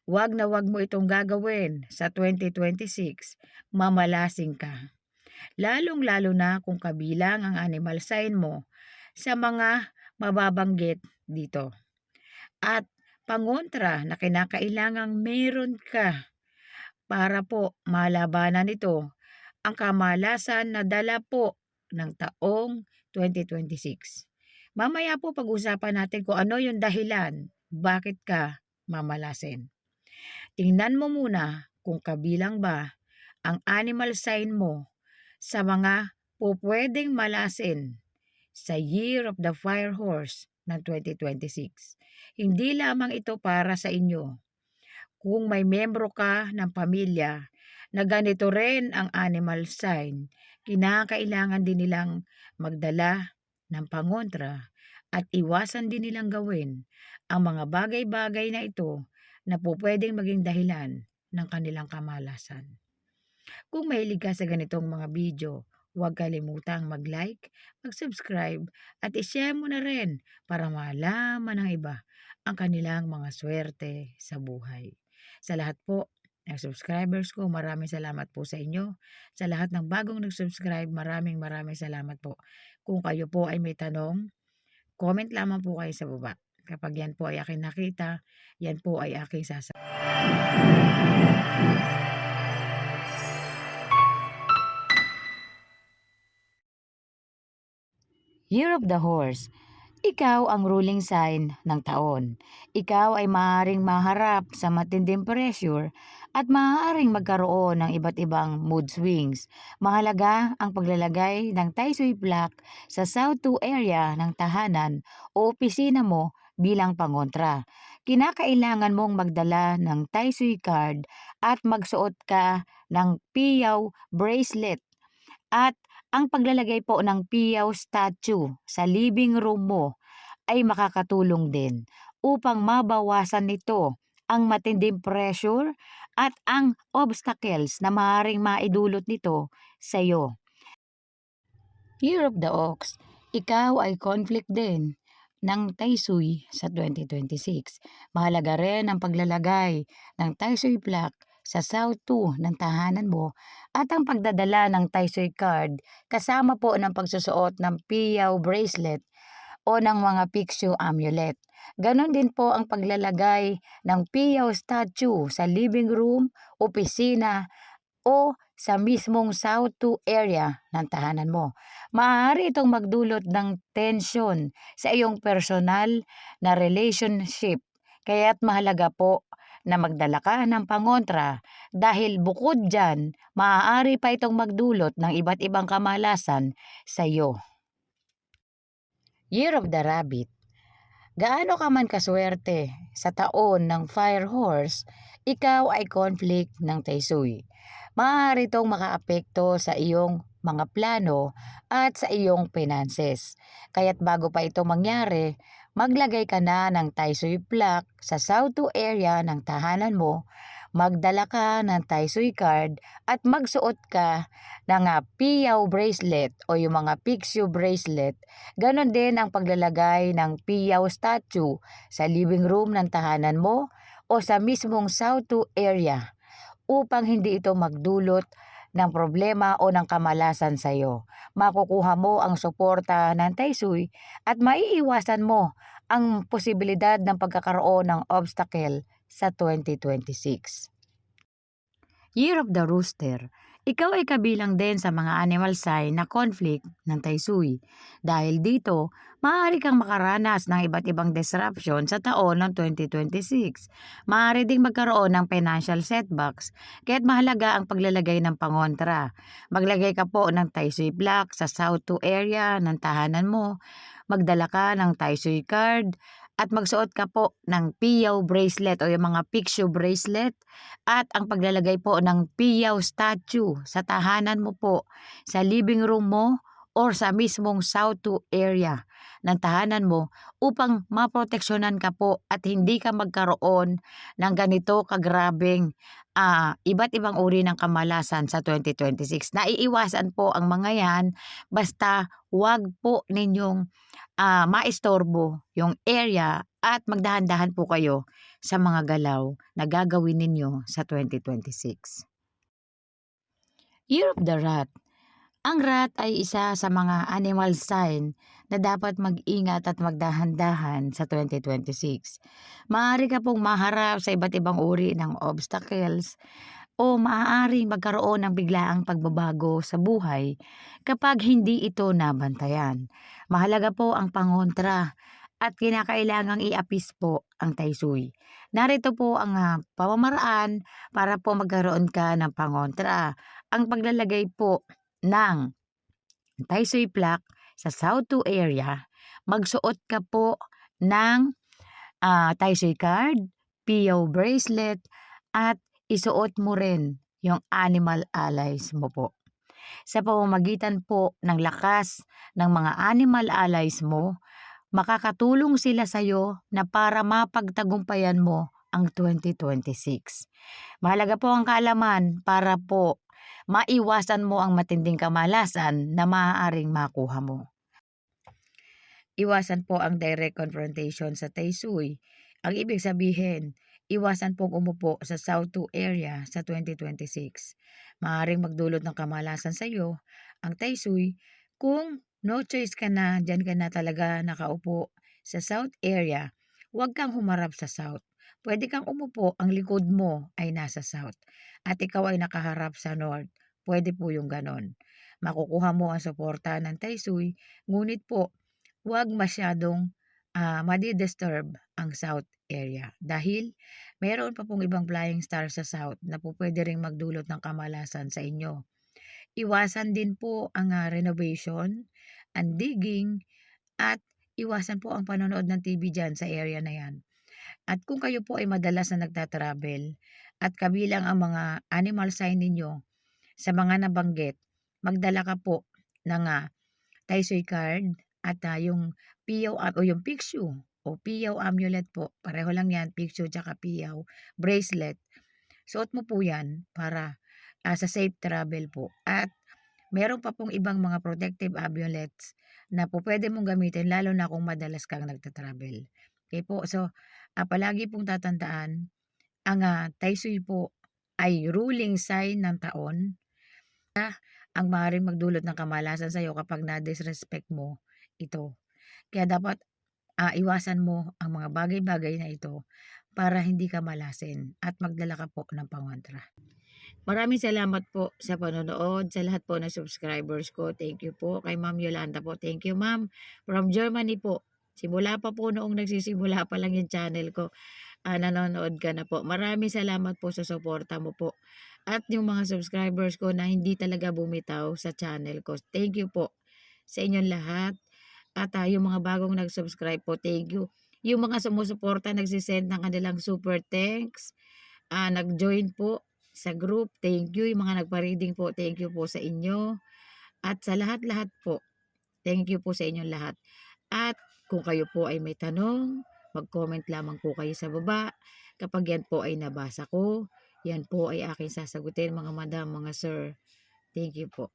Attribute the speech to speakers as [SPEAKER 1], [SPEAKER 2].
[SPEAKER 1] Wag na wag mo itong gagawin sa 2026, mamalasing ka. Lalong-lalo na kung kabilang ang animal sign mo sa mga mababanggit dito. At pangontra na kinakailangang meron ka para po malabanan nito ang kamalasan na dala po ng taong 2026. Mamaya po pag-usapan natin kung ano yung dahilan bakit ka mamalasin. Tingnan mo muna kung kabilang ba ang animal sign mo sa mga pupwedeng malasin sa Year of the Fire Horse ng 2026. Hindi lamang ito para sa inyo. Kung may membro ka ng pamilya na ganito rin ang animal sign, kinakailangan din nilang magdala ng pangontra at iwasan din nilang gawin ang mga bagay-bagay na ito na po pwedeng maging dahilan ng kanilang kamalasan. Kung mahilig ka sa ganitong mga video, huwag kalimutang mag-like, mag-subscribe at i-share mo na rin para malaman ng iba ang kanilang mga swerte sa buhay. Sa lahat po ng subscribers ko, maraming salamat po sa inyo. Sa lahat ng bagong nag-subscribe, maraming salamat po. Kung kayo po ay may tanong, comment lamang po kayo sa baba. Kapag yan po ay aking nakita, yan po ay aking sasagot. Year of the Horse. Ikaw ang ruling sign ng taon. Ikaw ay maaaring maharap sa matinding pressure at maaaring magkaroon ng iba't ibang mood swings. Mahalaga ang paglalagay ng Tai Sui Black sa South 2 area ng tahanan o opisina mo bilang pangontra. Kinakailangan mong magdala ng Tai Sui card at magsuot ka ng piyaw bracelet at ang paglalagay po ng piyaw statue sa living room mo ay makakatulong din upang mabawasan nito ang matinding pressure at ang obstacles na maaaring maidulot nito sa iyo. Year of the Ox, ikaw ay conflict din ng Tai Sui sa 2026. Mahalaga rin ang paglalagay ng Tai Sui plaque sa South 2 ng tahanan mo at ang pagdadala ng Tai Sui card kasama po ng pagsusuot ng piyaw bracelet o ng mga pixie amulet. Ganon din po ang paglalagay ng piyaw statue sa living room, opisina o sa mismong South 2 area ng tahanan mo. Maaari itong magdulot ng tensyon sa iyong personal na relationship. Kaya't mahalaga po na magdala ka ng pangontra dahil bukod dyan, maaari pa itong magdulot ng iba't ibang kamalasan sa iyo. Year of the Rabbit. Gaano ka man kaswerte sa taon ng Fire Horse, ikaw ay conflict ng Tai Sui. Maaari itong makaapekto sa iyong mga plano at sa iyong finances. Kaya't bago pa ito mangyari, maglagay ka na ng Tai Sui plaque sa South 2 area ng tahanan mo, magdala ka ng Tai Sui card at magsuot ka ng piyaw bracelet o yung mga pixie bracelet. Ganon din ang paglalagay ng piyaw statue sa living room ng tahanan mo o sa mismong South 2 area upang hindi ito magdulot ng problema o ng kamalasan sa iyo. Makukuha mo ang suporta ng Tai Sui at maiiwasan mo ang posibilidad ng pagkakaroon ng obstacle sa 2026. Year of the Rooster. Ikaw ay kabilang din sa mga animal sign na conflict ng Tai Sui. Dahil dito, maaari kang makaranas ng iba't ibang disruption sa taon ng 2026. Maaari ding magkaroon ng financial setbacks, kaya't mahalaga ang paglalagay ng pangontra. Maglagay ka po ng Tai Sui plaque sa South 2 area ng tahanan mo, magdala ka ng Tai Sui card, at magsuot ka po ng piyaw bracelet o yung mga pixie bracelet at ang paglalagay po ng piyaw statue sa tahanan mo po, sa living room mo or sa mismong South 2 area ng tahanan mo upang maproteksyonan ka po at hindi ka magkaroon ng ganito kagrabing iba't ibang uri ng kamalasan sa 2026. Naiiwasan po ang mga yan basta wag po ninyong maistorbo yung area at magdahan-dahan po kayo sa mga galaw na gagawin ninyo sa 2026. Year of the Rat. Ang rat ay isa sa mga animal sign na dapat mag-ingat at magdahan-dahan sa 2026. Maaari ka pong maharap sa iba't ibang uri ng obstacles o maaaring magkaroon ng biglaang pagbabago sa buhay kapag hindi ito nabantayan. Mahalaga po ang pangontra at kinakailangang iapis po ang taysui. Narito po ang pamamaraan para po magkaroon ka ng pangontra. Ang paglalagay po ng taysui plaque sa South 2 area, magsuot ka po ng taysui card, PO bracelet, at isuot mo rin yung animal allies mo po. Sa pamamagitan po ng lakas ng mga animal allies mo, makakatulong sila sa iyo na para mapagtagumpayan mo ang 2026. Mahalaga po ang kaalaman para po maiwasan mo ang matinding kamalasan na maaaring makuha mo. Iwasan po ang direct confrontation sa taysui. Ang ibig sabihin, iwasan pong umupo sa South 2 area sa 2026. Maaaring magdulot ng kamalasan sa iyo ang taysui kung no choice ka na, dyan ka na talaga nakaupo sa South area, huwag kang humarap sa South. Pwede kang umupo, ang likod mo ay nasa South at ikaw ay nakaharap sa North. Pwede po yung ganon. Makukuha mo ang suporta ng taysui, ngunit po, huwag masyadong madidisturb ang South area dahil mayroon pa pong ibang flying star sa South na po pwede ring magdulot ng kamalasan sa inyo. Iwasan din po ang renovation, ang digging, at iwasan po ang panonood ng TV dyan sa area na yan. At kung kayo po ay madalas na nagtatravel at kabilang ang mga animal sign ninyo sa mga nabanggit, magdala ka po ng taysui card at yung piyaw o yung piksyu o piyaw amulet po. Pareho lang yan, piksyu tsaka piyaw bracelet. Suot mo po yan para sa safe travel po. At meron pa pong ibang mga protective amulets na po pwede mong gamitin lalo na kung madalas kang nagta-travel. Okay po, so palagi pong tatandaan, ang taysui po ay ruling sign ng taon. Ang maaaring magdulot ng kamalasan sa iyo kapag na-disrespect mo ito. Kaya dapat iwasan mo ang mga bagay-bagay na ito para hindi ka malasin at magdala ka po ng pangontra. Maraming salamat po sa panonood, sa lahat po ng subscribers ko. Thank you po. Kay Ma'am Yolanda po. Thank you, Ma'am. From Germany po. Simula pa po noong nagsisimula pa lang yung channel ko. Nanonood ka na po. Maraming salamat po sa suporta mo po. At yung mga subscribers ko na hindi talaga bumitaw sa channel ko. Thank you po sa inyong lahat. At yung mga bagong nag-subscribe po, thank you. Yung mga sumusuporta, nagsisend ng kanilang super thanks. Nag-join po sa group, thank you. Yung mga nagpa-reading po, thank you po sa inyo. At sa lahat-lahat po, thank you po sa inyong lahat. At kung kayo po ay may tanong, mag-comment lamang po kayo sa baba. Kapag yan po ay nabasa ko, yan po ay aking sasagutin mga madam, mga sir. Thank you po.